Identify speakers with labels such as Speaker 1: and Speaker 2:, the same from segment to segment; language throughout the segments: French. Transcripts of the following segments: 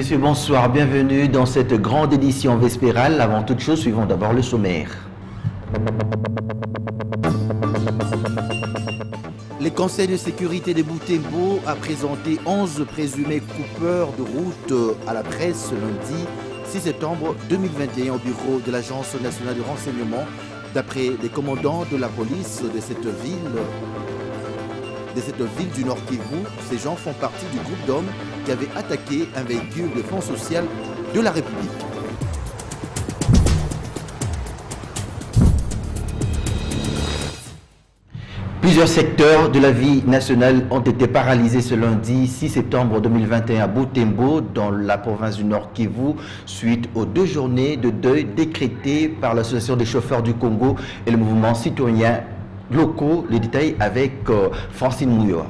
Speaker 1: messieurs, bonsoir. Bienvenue dans cette grande édition vespérale. Avant toute chose, suivons d'abord le sommaire. Le Conseil de sécurité de Butembo a présenté 11 présumés coupeurs de route à la presse lundi 6 septembre 2021 au bureau de l'Agence nationale de renseignement. D'après les commandants de la police de cette ville du Nord Kivu, ces gens font partie du groupe d'hommes qui avait attaqué un véhicule de fonds social de la République. Plusieurs secteurs de la vie nationale ont été paralysés ce lundi 6 septembre 2021 à Butembo, dans la province du Nord Kivu, suite aux 2 journées de deuil décrétées par l'Association des chauffeurs du Congo et le mouvement citoyen locaux. Les détails avec Francine Mouyoa.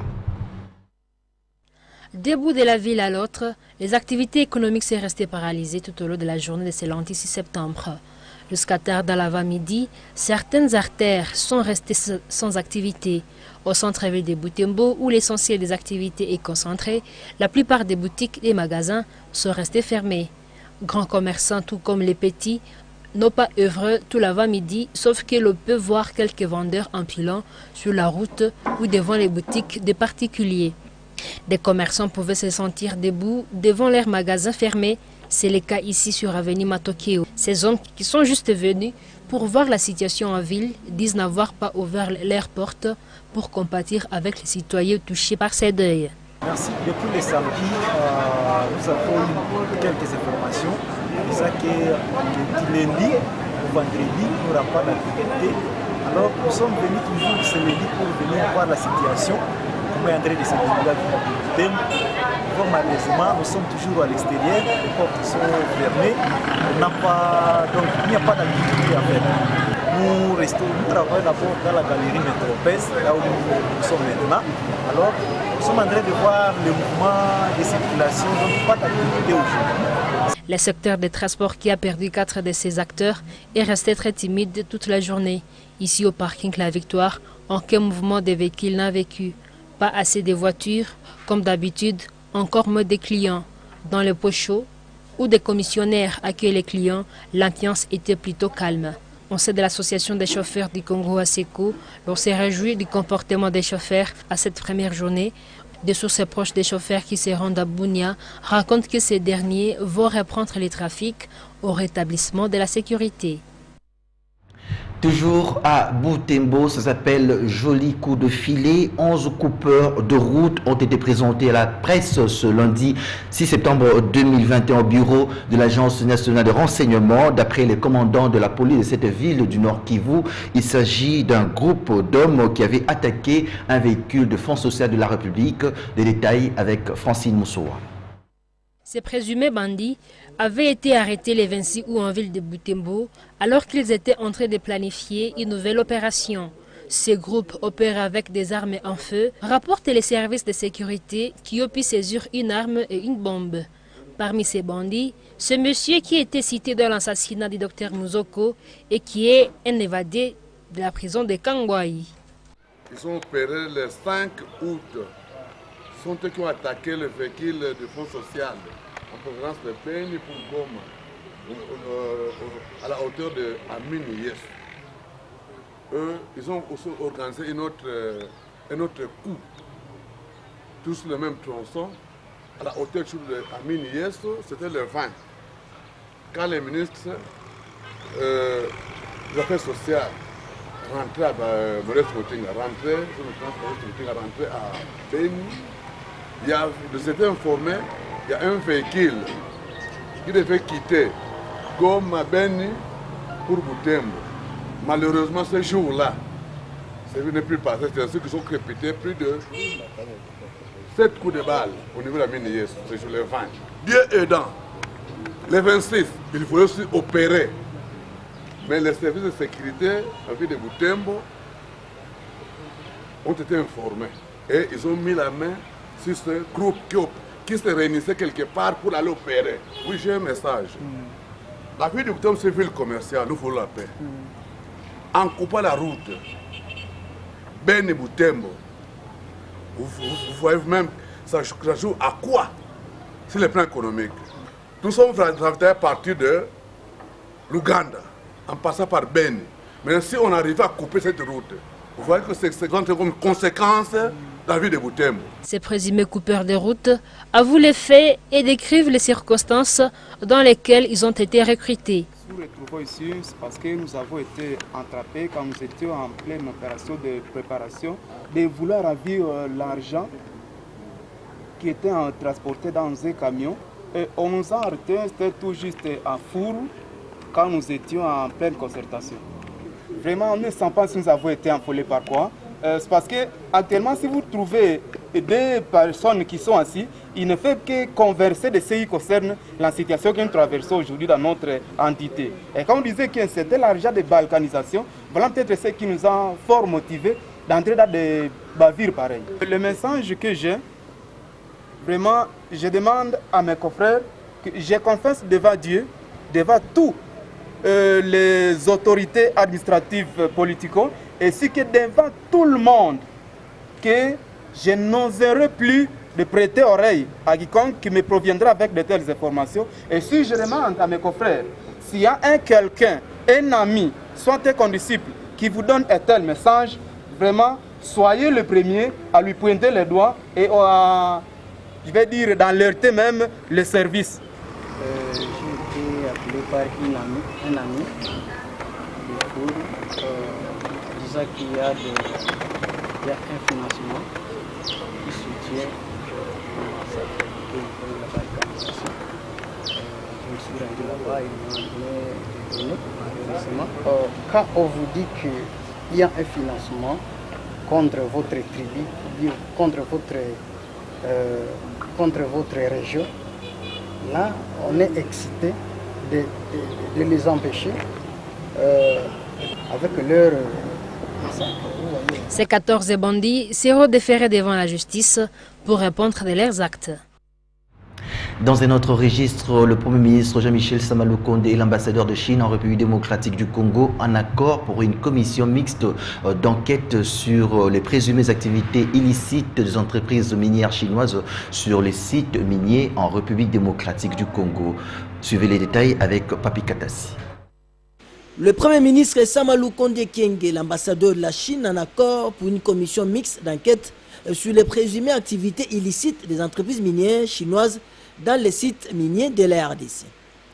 Speaker 2: D'un bout de la ville à l'autre, les activités économiques sont restées paralysées tout au long de la journée de ce lundi 6 septembre. Jusqu'à tard dans l'avant-midi, certaines artères sont restées sans activité. Au centre-ville de Butembo, où l'essentiel des activités est concentré, la plupart des boutiques et magasins sont restés fermés. Grands commerçants, tout comme les petits, n'ont pas œuvré tout l'avant-midi, sauf que l'on peut voir quelques vendeurs empilant sur la route ou devant les boutiques des particuliers. Des commerçants pouvaient se sentir debout devant leurs magasins fermés. C'est le cas ici sur avenue Matokeo. Ces hommes qui sont juste venus pour voir la situation en ville disent n'avoir pas ouvert leurs portes pour compatir avec les citoyens touchés par ces deuils.
Speaker 3: Merci. Depuis le samedi, nous avons eu quelques informations disant que du lundi au vendredi, il n'y aura pas d'activité. Alors nous sommes venus toujours ce lundi pour venir voir la situation. Comment est en train de se dérouler du thème. Malheureusement, nous sommes toujours à l'extérieur, les portes sont fermées, donc il n'y a pas d'activité à faire. Nous travaillons d'abord dans la galerie Métropès, là où nous sommes maintenant. Alors, nous sommes en train de voir le mouvement de circulation, donc pas d'activité aujourd'hui.
Speaker 2: Le secteur des transports, qui a perdu 4 de ses acteurs, est resté très timide toute la journée. Ici au parking La Victoire, aucun mouvement de véhicules n'a vécu. Pas assez de voitures, comme d'habitude. Encore moins des clients. Dans le pot chaud, où des commissionnaires accueillent les clients, l'ambiance était plutôt calme. On sait de l'association des chauffeurs du Congo ASECO, l'on s'est réjoui du comportement des chauffeurs à cette première journée. Des sources proches des chauffeurs qui se rendent à Bunia racontent que ces derniers vont reprendre les trafics au rétablissement de la sécurité.
Speaker 1: Toujours à Butembo, ça s'appelle Joli coup de filet. 11 coupeurs de route ont été présentés à la presse ce lundi 6 septembre 2021 au bureau de l'Agence nationale de renseignement. D'après les commandants de la police de cette ville du Nord Kivu, il s'agit d'un groupe d'hommes qui avait attaqué un véhicule de fonds social de la République. Des détails avec Francine Moussoua.
Speaker 2: Ces présumés bandits avaient été arrêtés le 26 août en ville de Butembo alors qu'ils étaient en train de planifier une nouvelle opération. Ces groupes opèrent avec des armes en feu, rapportent les services de sécurité qui ont pu saisir une arme et une bombe. Parmi ces bandits, ce monsieur qui était cité dans l'assassinat du docteur Muzoko et qui est un évadé de la prison de Kangwai.
Speaker 4: Ils ont opéré le 5 août. Ce sont eux qui ont attaqué le véhicule de fonds social en provenance de Beni pour Goma, à la hauteur de Amin Yes. Eux, ils ont aussi organisé un autre coup, tous le même tronçon, à la hauteur de Amin Yes, c'était le 20. Quand les ministres des Affaires sociales rentraient à Maurice Motinga, rentraient à Beni, de s'être informé, il y a un véhicule qui devait quitter Goma Beni pour Butembo. Malheureusement, ce jour-là, ça n'est plus passé. C'est ainsi qu'ils ont crépités plus de 7 coups de balle au niveau de la mine Yes, c'est sur le 20. Dieu aidant, les 26, il faut aussi opérer. Mais les services de sécurité en ville de Butembo ont été informés. Et ils ont mis la main sur ce groupe qui se réunissait quelque part pour aller opérer. Oui, j'ai un message. La ville de Butembo, c'est une ville commerciale, nous voulons la paix. En coupant la route, Beni Butembo, vous voyez même, ça joue à quoi sur le plan économique. Nous sommes ravitaillés à partir de l'Ouganda, en passant par Beni. Mais si on arrive à couper cette route, vous voyez que c'est comme conséquence de la vie de Butembo.
Speaker 2: Ces présumés coupeurs de route avouent les faits et décrivent les circonstances dans lesquelles ils ont été recrutés.
Speaker 5: Nous nous retrouvons ici parce que nous avons été attrapés quand nous étions en pleine opération de préparation de vouloir avoir l'argent qui était transporté dans un camion. Et on nous a arrêtés, c'était tout juste à Four quand nous étions en pleine concertation. Vraiment, on ne sait pas si nous avons été affolés par quoi. C'est parce que actuellement, si vous trouvez des personnes qui sont assises, ils ne font que converser de ce qui concerne la situation que nous traversons aujourd'hui dans notre entité. Et quand on disait que c'était l'argent de balkanisation, voilà peut-être ce qui nous a fort motivés d'entrer dans des bavures pareilles. Le message que j'ai, vraiment, je demande à mes confrères que je confesse devant Dieu, devant tous les autorités administratives politiques, ainsi que devant tout le monde, que je n'oserai plus de prêter oreille à quiconque qui me proviendra avec de telles informations. Et si je demande à mes confrères, s'il y a quelqu'un, un ami, soit un condisciple, qui vous donne un tel message, vraiment, soyez le premier à lui pointer les doigts et je vais dire d'alerter même le service.
Speaker 6: J'ai été appelé par un ami de Four, disant qu'il y a un financement qui soutient la balkanisation. Je me suis rendu là-bas, ils m'ont donné des données. Quand on vous dit qu'il y a un financement contre votre tribu, contre votre région, là, on est excité de les empêcher avec leur...
Speaker 2: Ces 14 bandits seront déférés devant la justice pour répondre de leurs actes.
Speaker 1: Dans un autre registre, le Premier ministre Jean-Michel Sama Lukonde et l'ambassadeur de Chine en République démocratique du Congo en accord pour une commission mixte d'enquête sur les présumées activités illicites des entreprises minières chinoises sur les sites miniers en République démocratique du Congo. Suivez les détails avec Papi Katassi.
Speaker 7: Le Premier ministre Sama Lukonde Kyenge et l'ambassadeur de la Chine en accord pour une commission mixte d'enquête sur les présumées activités illicites des entreprises minières chinoises dans les sites miniers de la RDC.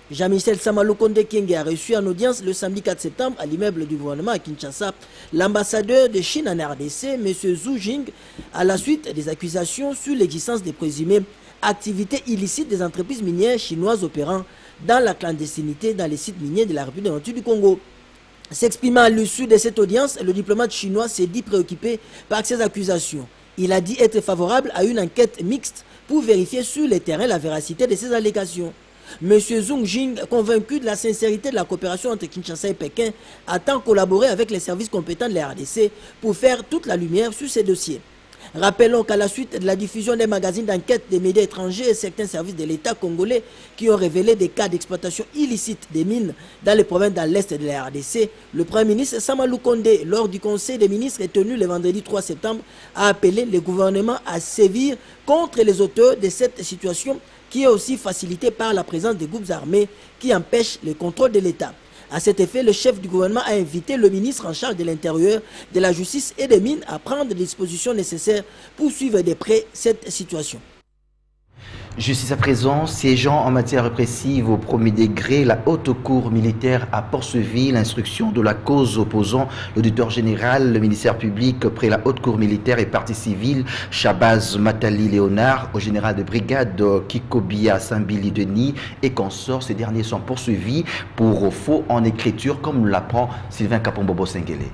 Speaker 7: Jean-Michel Sama Lukonde Kyenge a reçu en audience le samedi 4 septembre à l'immeuble du gouvernement à Kinshasa l'ambassadeur de Chine en RDC, M. Zhu Jing, à la suite des accusations sur l'existence des présumées activités illicites des entreprises minières chinoises opérant dans la clandestinité dans les sites miniers de la République démocratique du Congo. S'exprimant à l'issue de cette audience, le diplomate chinois s'est dit préoccupé par ces accusations. Il a dit être favorable à une enquête mixte pour vérifier sur le terrain la véracité de ces allégations. M. Zhu Jing, convaincu de la sincérité de la coopération entre Kinshasa et Pékin, attend collaborer avec les services compétents de la RDC pour faire toute la lumière sur ces dossiers. Rappelons qu'à la suite de la diffusion des magazines d'enquête des médias étrangers et certains services de l'État congolais qui ont révélé des cas d'exploitation illicite des mines dans les provinces dans l'Est de la RDC, le Premier ministre Sama Lukonde, lors du Conseil des ministres tenu le vendredi 3 septembre, a appelé le gouvernement à sévir contre les auteurs de cette situation qui est aussi facilitée par la présence des groupes armés qui empêchent le contrôle de l'État. À cet effet, le chef du gouvernement a invité le ministre en charge de l'Intérieur, de la Justice et des Mines à prendre les dispositions nécessaires pour suivre de près cette situation.
Speaker 1: Justice à présent, siégeant en matière répressive au premier degré, la haute cour militaire a poursuivi l'instruction de la cause opposant l'auditeur général, le ministère public près la haute cour militaire et partie civile, Shabazz Matali Léonard, au général de brigade Kikobia Sambili Denis et consorts. Ces derniers sont poursuivis pour faux en écriture, comme l'apprend Sylvain Kapombobo Sengele.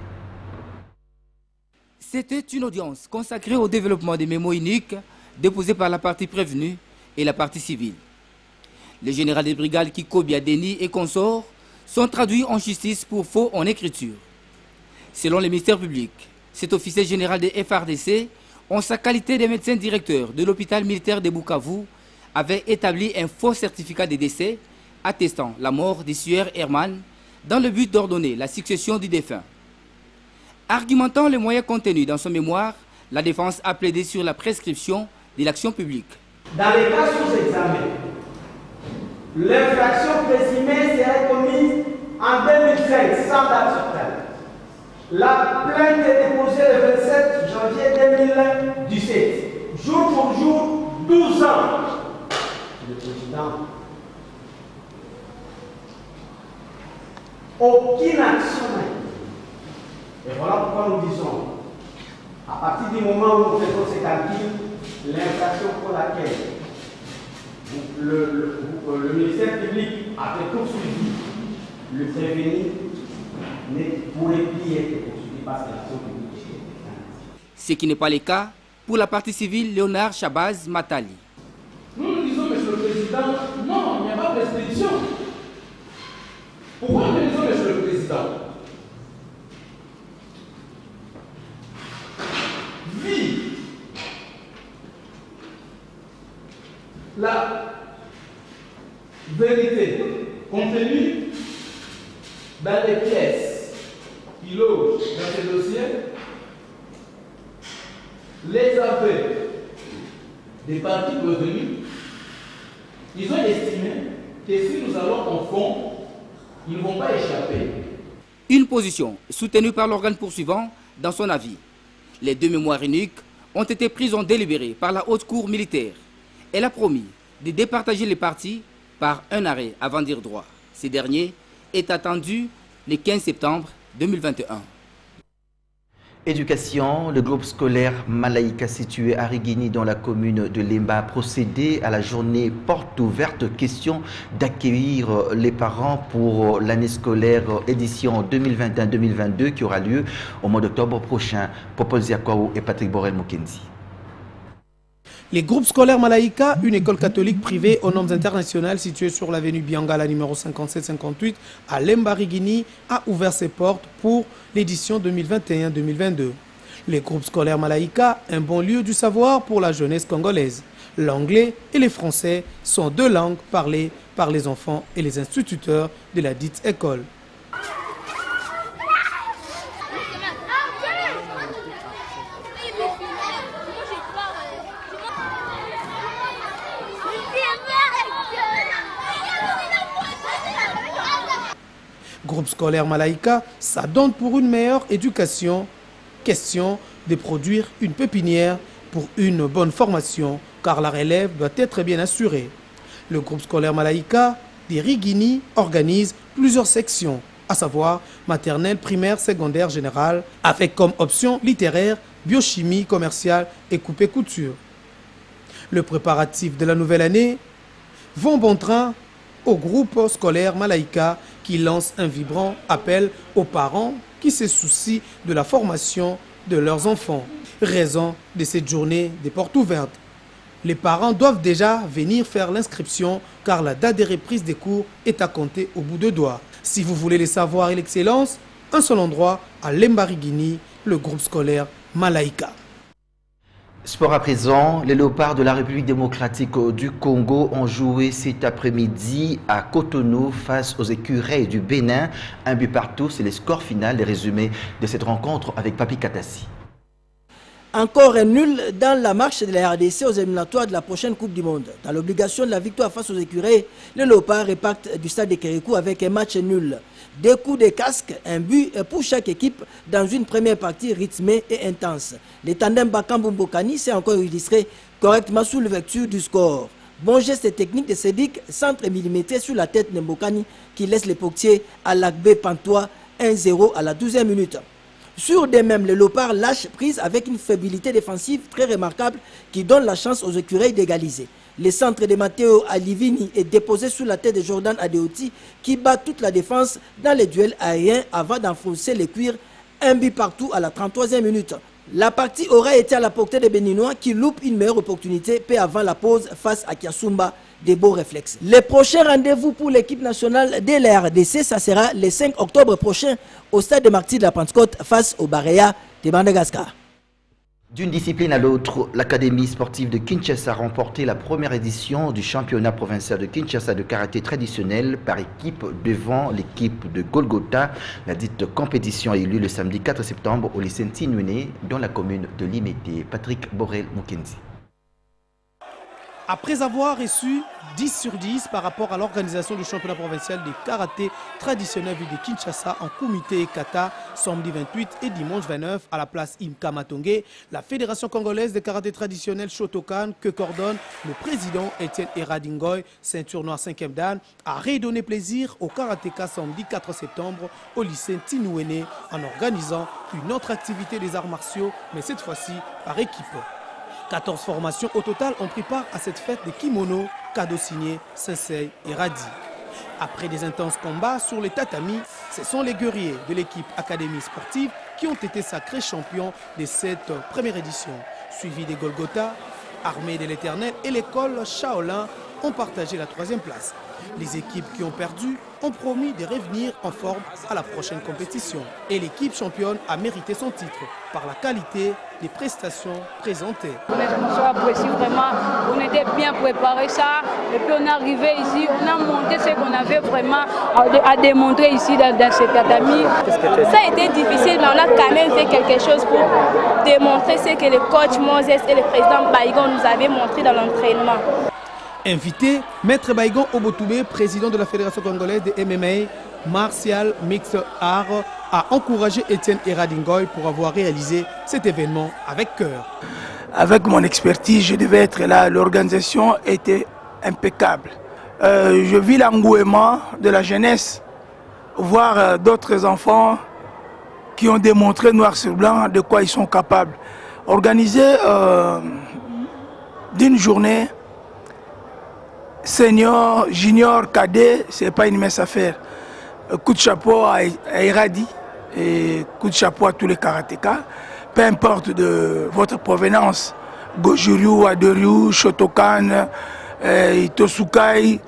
Speaker 8: C'était une audience consacrée au développement des mémos uniques déposés par la partie prévenue et la partie civile. Les généraux des brigades Kikobia Denis et consorts sont traduits en justice pour faux en écriture. Selon le ministère public, cet officier général des FRDC, en sa qualité de médecin directeur de l'hôpital militaire de Bukavu, avait établi un faux certificat de décès attestant la mort de Sieur Herman dans le but d'ordonner la succession du défunt. Argumentant les moyens contenus dans son mémoire, la défense a plaidé sur la prescription de l'action publique.
Speaker 9: Dans les cas sous examen, L'infraction présumée serait commise en 2013 sans date certaine. La plainte est déposée le 27 janvier 2017. Jour pour jour, 12 ans. Le président. Aucune action. Et voilà pourquoi nous disons, à partir du moment où nous faisons ces calculs, l'infraction pour laquelle le ministère public a fait poursuivi, le prévenu ne pourrait plus être poursuivi parce que l'action publique est.
Speaker 8: Ce qui n'est pas le cas pour la partie civile Léonard Chabaz Matali.
Speaker 10: Nous disons, Monsieur le Président, non, il n'y a pas de restriction. Pourquoi nous disons, Monsieur le Président? Vu la vérité contenue dans les pièces qui logent dans ces dossiers, les aveux des parties revenues, ils ont estimé que si nous allons au fond, ils ne vont pas échapper.
Speaker 8: Une position soutenue par l'organe poursuivant dans son avis. Les deux mémoires uniques ont été prises en délibéré par la haute cour militaire. Elle a promis de départager les parties par un arrêt avant dire droit. Ce dernier est attendu le 15 septembre 2021.
Speaker 1: Éducation, le groupe scolaire Malaïka situé à Rigini dans la commune de Lemba a procédé à la journée porte ouverte, question d'accueillir les parents pour l'année scolaire édition 2021-2022 qui aura lieu au mois d'octobre prochain. Popol Ziakwaou et Patrick Borel-Mukenzi.
Speaker 11: Les groupes scolaires Malaïka, une école catholique privée aux normes internationales située sur l'avenue Biangala numéro 57-58 à Lemba-Rigini, a ouvert ses portes pour l'édition 2021-2022. Les groupes scolaires Malaïka, un bon lieu du savoir pour la jeunesse congolaise. L'anglais et le français sont deux langues parlées par les enfants et les instituteurs de la dite école. Groupe scolaire Malaïka, ça donne pour une meilleure éducation. Question de produire une pépinière pour une bonne formation, car la relève doit être bien assurée. Le groupe scolaire Malaïka de Rigini organise plusieurs sections, à savoir maternelle, primaire, secondaire, générale, avec comme option littéraire, biochimie, commerciale et coupé-couture. Le préparatif de la nouvelle année vont bon train au groupe scolaire Malaïka qui lance un vibrant appel aux parents qui se soucient de la formation de leurs enfants. Raison de cette journée des portes ouvertes. Les parents doivent déjà venir faire l'inscription car la date de reprise des cours est à compter au bout de doigts. Si vous voulez le savoir et l'excellence, un seul endroit à Lemba-Rigini, le groupe scolaire Malaïka.
Speaker 1: Sport à présent, les Léopards de la République démocratique du Congo ont joué cet après-midi à Cotonou face aux écureuils du Bénin. Un but partout, c'est le score final, les résumés de cette rencontre avec Papi Katassi.
Speaker 7: Encore un nul dans la marche de la RDC aux éliminatoires de la prochaine Coupe du Monde. Dans l'obligation de la victoire face aux écureuils, les Léopards repartent du stade de Kérékou avec un match nul. 2 coups de casque, un but pour chaque équipe dans une première partie rythmée et intense. Le tandem Bakambu-Mbokani s'est encore illustré correctement sous l'ouverture du score. Bon geste technique de Sédic, centre millimétré sur la tête de Mbokani qui laisse les portiers à l'Akbé Pantois 1-0 à la 12e minute. Sur des mêmes, le Léopard lâche prise avec une faiblité défensive très remarquable qui donne la chance aux écureuils d'égaliser. Le centre de Matteo Alivini est déposé sous la tête de Jordan Adeoti qui bat toute la défense dans les duels aériens avant d'enfoncer les cuirs. Un but partout à la 33e minute. La partie aurait été à la portée des Béninois qui loupent une meilleure opportunité peu avant la pause face à Kiasumba. Des beaux réflexes. Le prochain rendez-vous pour l'équipe nationale de la RDC, ça sera le 5 octobre prochain au stade de Martyrs de la Pentecôte face au Baréa de Madagascar.
Speaker 1: D'une discipline à l'autre, l'Académie sportive de Kinshasa a remporté la première édition du championnat provincial de Kinshasa de karaté traditionnel par équipe devant l'équipe de Golgotha. La dite compétition a eu lieu le samedi 4 septembre au lycée Tinouné dans la commune de Limete. Patrick Borel-Mukenzi.
Speaker 11: Après avoir reçu 10 sur 10 par rapport à l'organisation du championnat provincial de karaté traditionnel ville de Kinshasa en comité Kata samedi 28 et dimanche 29 à la place Imka Matongé, la Fédération congolaise de karaté traditionnel Shotokan que coordonne le président Etienne Eradingoy, ceinture noire 5e dan, a redonné plaisir au karatéka samedi 4 septembre au lycée Tinouéné en organisant une autre activité des arts martiaux, mais cette fois-ci par équipe. 14 formations au total ont pris part à cette fête de kimono, cadeaux signés Sensei et Radi. Après des intenses combats sur les tatamis, ce sont les guerriers de l'équipe Académie sportive qui ont été sacrés champions de cette première édition. Suivis des Golgotha, Armée de l'Éternel et l'école Shaolin ont partagé la 3e place. Les équipes qui ont perdu ont promis de revenir en forme à la prochaine compétition. Et l'équipe championne a mérité son titre par la qualité des prestations présentées.
Speaker 12: On était bien préparé ça, et puis on est arrivé ici, on a monté ce qu'on avait vraiment à démontrer ici dans ce tatami.
Speaker 13: Ça a été difficile, mais on a quand même fait quelque chose pour démontrer ce que le coach Moses et le président Baïgon nous avaient montré dans l'entraînement.
Speaker 11: Invité, Maître Baïgon Obotoubé, président de la Fédération congolaise de MMA, Martial Mixed Art, a encouragé Etienne Eradingoy pour avoir réalisé cet événement avec cœur.
Speaker 14: Avec mon expertise, je devais être là. L'organisation était impeccable. Je vis l'engouement de la jeunesse, voir d'autres enfants qui ont démontré noir sur blanc de quoi ils sont capables. Organiser d'une journée senior, junior, cadet, ce n'est pas une mince affaire. Coup de chapeau à Eradi et coup de chapeau à tous les karatékas, peu importe de votre provenance, Gojuryu, Adoryu, Shotokan, Itosukai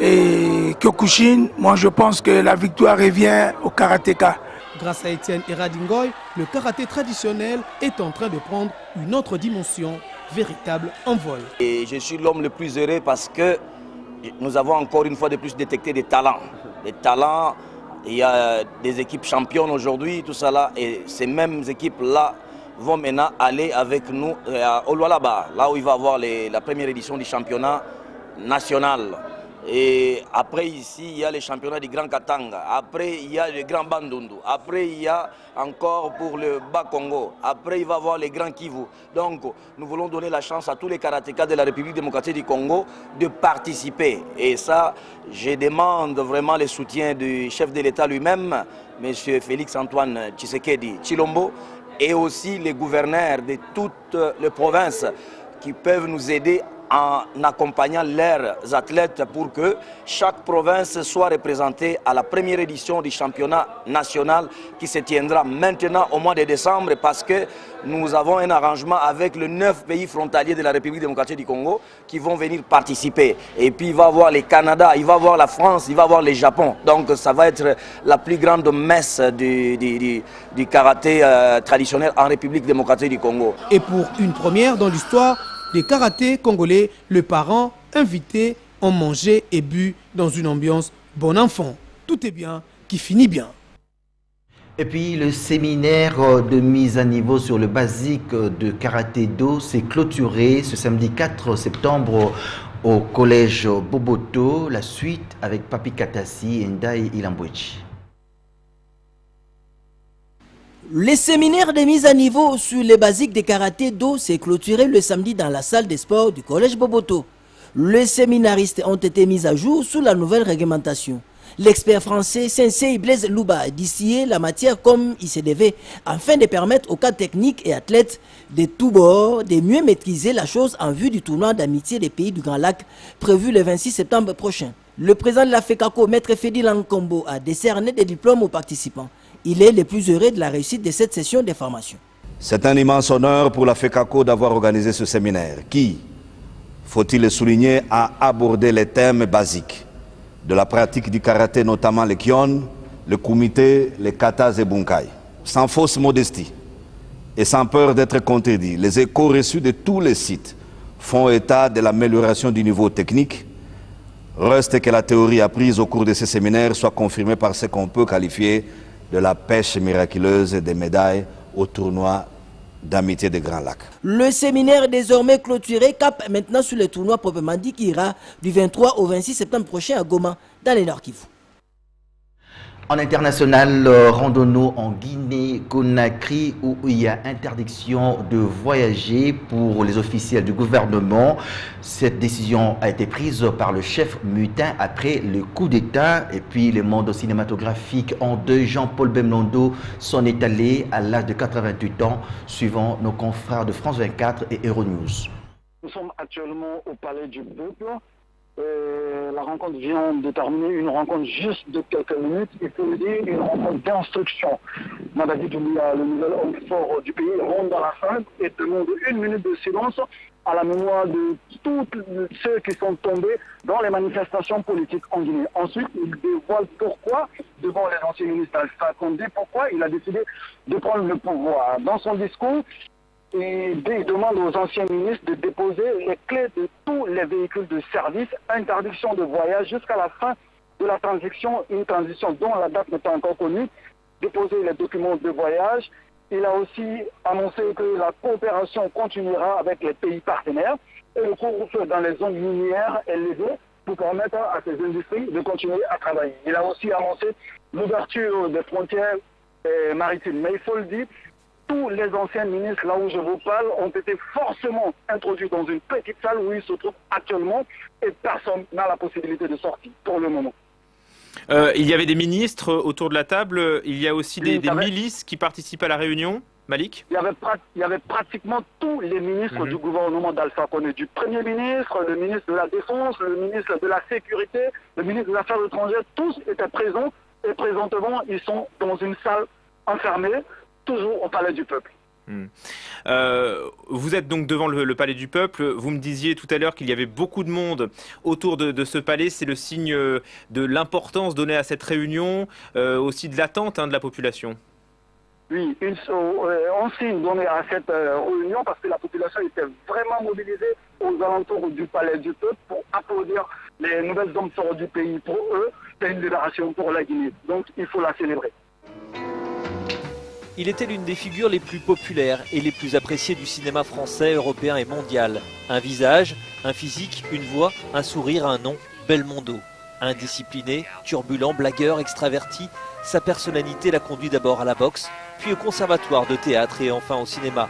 Speaker 14: et Kyokushin, moi je pense que la victoire revient au karatéka.
Speaker 11: Grâce à Etienne Eradingoy, le karaté traditionnel est en train de prendre une autre dimension, véritable envol.
Speaker 15: Et je suis l'homme le plus heureux parce que nous avons encore une fois de plus détecté des talents. Des talents, il y a des équipes championnes aujourd'hui, tout ça là, et ces mêmes équipes-là vont maintenant aller avec nous à Olualaba, là où il va y avoir la première édition du championnat national. Et après ici, il y a les championnats du Grand Katanga, après il y a le Grand Bandundu, après il y a encore pour le Bas-Congo, après il va y avoir les Grands Kivu. Donc nous voulons donner la chance à tous les karatékas de la République démocratique du Congo de participer. Et ça, je demande vraiment le soutien du chef de l'État lui-même, M. Félix-Antoine Tshisekedi Tshilombo, et aussi les gouverneurs de toutes les provinces qui peuvent nous aider en accompagnant leurs athlètes pour que chaque province soit représentée à la première édition du championnat national qui se tiendra maintenant au mois de décembre, parce que nous avons un arrangement avec les 9 pays frontaliers de la République démocratique du Congo qui vont venir participer. Et puis il va y avoir le Canada, il va y avoir la France, il va y avoir le Japon. Donc ça va être la plus grande messe du karaté traditionnel en République démocratique du Congo.
Speaker 11: Et pour une première dans l'histoire des karatés congolais, les parents invités ont mangé et bu dans une ambiance bon enfant. Tout est bien qui finit bien.
Speaker 1: Et puis le séminaire de mise à niveau sur le basique de karaté-do s'est clôturé ce samedi 4 septembre au collège Boboto. La suite avec Papi Katassi et Ndai Ilambwechi.
Speaker 7: Le séminaire de mise à niveau sur les basiques de karaté-do s'est clôturé le samedi dans la salle des sports du collège Boboto. Les séminaristes ont été mis à jour sous la nouvelle réglementation. L'expert français Sensei Blaise Louba a distillé la matière comme il se devait, afin de permettre aux cadres techniques et athlètes de tous bords de mieux maîtriser la chose en vue du tournoi d'amitié des pays du Grand Lac prévu le 26 septembre prochain. Le président de la FECACO, Maître Fedi Lankombo, a décerné des diplômes aux participants. Il est le plus heureux de la réussite de cette session de formation.
Speaker 16: C'est un immense honneur pour la FECACO d'avoir organisé ce séminaire qui, faut-il le souligner, a abordé les thèmes basiques de la pratique du karaté, notamment le Kyon, le Kumite, les Katas et Bunkai. Sans fausse modestie et sans peur d'être contredit, les échos reçus de tous les sites font état de l'amélioration du niveau technique. Reste que la théorie apprise au cours de ces séminaires soit confirmée par ce qu'on peut qualifier de la pêche miraculeuse des médailles au tournoi d'amitié des Grands Lacs.
Speaker 7: Le séminaire est désormais clôturé, cap maintenant sur le tournoi proprement dit qui ira du 23 au 26 septembre prochain à Goma, dans les Nord Kivu.
Speaker 1: En international, randonnons en Guinée-Conakry où il y a interdiction de voyager pour les officiels du gouvernement. Cette décision a été prise par le chef mutin après le coup d'État. Et puis le monde cinématographique en deuil, Jean-Paul Belmondo s'en est allé à l'âge de 88 ans, suivant nos confrères de France 24 et Euronews.
Speaker 17: Nous sommes actuellement au Palais du Peuple. La rencontre vient de terminer, une rencontre juste de quelques minutes, il faut le dire, une rencontre d'instruction. Mamadi Doumbouya, le nouvel homme fort du pays, rentre dans la salle et demande 1 minute de silence à la mémoire de tous ceux qui sont tombés dans les manifestations politiques en Guinée. Ensuite, il dévoile pourquoi, devant les anciens ministres Alpha Condé, pourquoi il a décidé de prendre le pouvoir. Dans son discours, il demande aux anciens ministres de déposer les clés de tous les véhicules de service, interdiction de voyage jusqu'à la fin de la transition, une transition dont la date n'est pas encore connue, déposer les documents de voyage. Il a aussi annoncé que la coopération continuera avec les pays partenaires et le cours dans les zones minières est levé pour permettre à ces industries de continuer à travailler. Il a aussi annoncé l'ouverture des frontières maritimes. Mais il faut le dire, tous les anciens ministres, là où je vous parle, ont été forcément introduits dans une petite salle où ils se trouvent actuellement et personne n'a la possibilité de sortir pour le moment.
Speaker 18: Il y avait des ministres autour de la table, il y a aussi des milices qui participent à la réunion, Malik?
Speaker 17: Il y avait pratiquement tous les ministres du gouvernement d'Alpha Condé, du Premier ministre, le ministre de la Défense, le ministre de la Sécurité, le ministre des Affaires étrangères, tous étaient présents et présentement ils sont dans une salle enfermée, toujours au Palais du Peuple.
Speaker 18: Vous êtes donc devant le Palais du Peuple. Vous me disiez tout à l'heure qu'il y avait beaucoup de monde autour de ce palais. C'est le signe de l'importance donnée à cette réunion, aussi de l'attente de la population.
Speaker 17: Oui, un signe donné à cette réunion parce que la population était vraiment mobilisée aux alentours du Palais du Peuple pour applaudir les nouvelles hommes forts du pays. Pour eux, c'est une libération pour la Guinée. Donc il faut la célébrer.
Speaker 19: Il était l'une des figures les plus populaires et les plus appréciées du cinéma français, européen et mondial. Un visage, un physique, une voix, un sourire, un nom, Belmondo. Indiscipliné, turbulent, blagueur, extraverti, sa personnalité l'a conduit d'abord à la boxe, puis au conservatoire de théâtre et enfin au cinéma.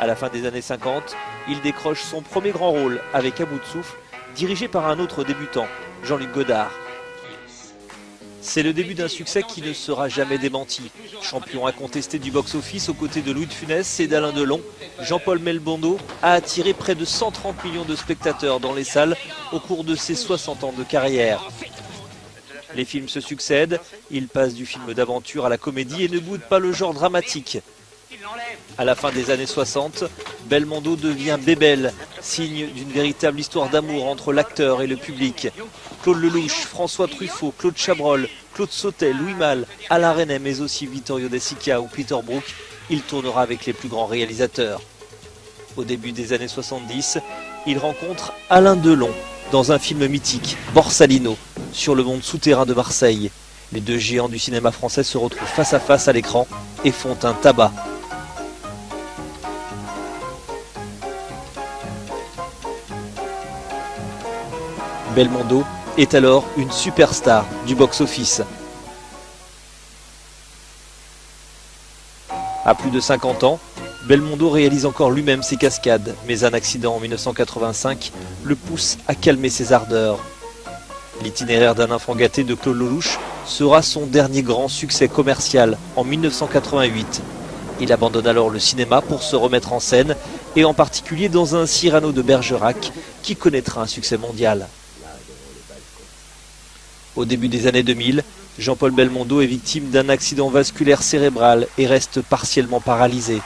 Speaker 19: À la fin des années 50, il décroche son premier grand rôle avec À bout de souffle, dirigé par un autre débutant, Jean-Luc Godard. C'est le début d'un succès qui ne sera jamais démenti. Champion incontesté du box-office aux côtés de Louis de Funès et d'Alain Delon, Jean-Paul Belmondo a attiré près de 130 millions de spectateurs dans les salles au cours de ses 60 ans de carrière. Les films se succèdent, il passe du film d'aventure à la comédie et ne boude pas le genre dramatique. À la fin des années 60, Belmondo devient Bébel, signe d'une véritable histoire d'amour entre l'acteur et le public. Claude Lelouch, François Truffaut, Claude Chabrol, Claude Sautet, Louis Malle, Alain Resnais, mais aussi Vittorio De Sica ou Peter Brook, il tournera avec les plus grands réalisateurs. Au début des années 70, il rencontre Alain Delon dans un film mythique, Borsalino, sur le monde souterrain de Marseille. Les deux géants du cinéma français se retrouvent face à face à l'écran et font un tabac. Belmondo est alors une superstar du box-office. À plus de 50 ans, Belmondo réalise encore lui-même ses cascades, mais un accident en 1985 le pousse à calmer ses ardeurs. L'itinéraire d'un enfant gâté de Claude Lelouch sera son dernier grand succès commercial en 1988. Il abandonne alors le cinéma pour se remettre en scène, et en particulier dans un Cyrano de Bergerac qui connaîtra un succès mondial. Au début des années 2000, Jean-Paul Belmondo est victime d'un accident vasculaire cérébral et reste partiellement paralysé.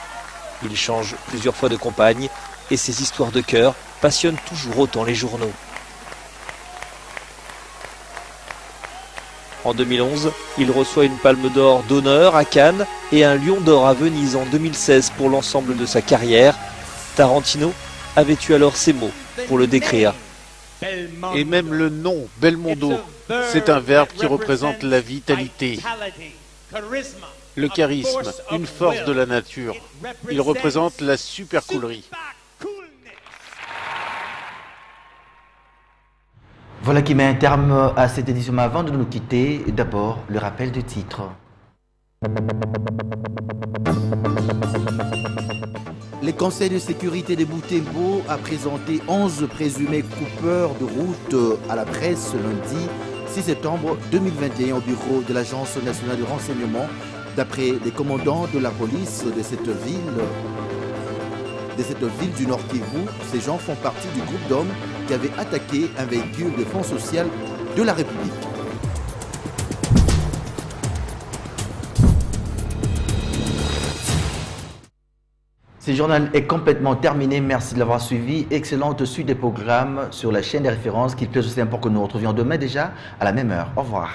Speaker 19: Il change plusieurs fois de compagne et ses histoires de cœur passionnent toujours autant les journaux. En 2011, il reçoit une palme d'or d'honneur à Cannes et un lion d'or à Venise en 2016 pour l'ensemble de sa carrière. Tarantino avait eu alors ces mots pour le décrire.
Speaker 20: Et même le nom, Belmondo, c'est un verbe qui représente la vitalité. Le charisme, une force de la nature. Il représente la supercoulerie.
Speaker 1: Voilà qui met un terme à cette édition. Mais avant de nous quitter, d'abord le rappel du titre.
Speaker 21: Le Conseil de sécurité de Boutembo a présenté 11 présumés coupeurs de route à la presse lundi 6 septembre 2021 au bureau de l'Agence nationale de renseignement. D'après les commandants de la police de cette ville du Nord Kivu, ces gens font partie du groupe d'hommes qui avait attaqué un véhicule de fonds social de la République.
Speaker 1: Ce journal est complètement terminé. Merci de l'avoir suivi. Excellente suite des programmes sur la chaîne des références. Qu'il plaise aussi pour que nous nous retrouvions demain déjà à la même heure. Au revoir.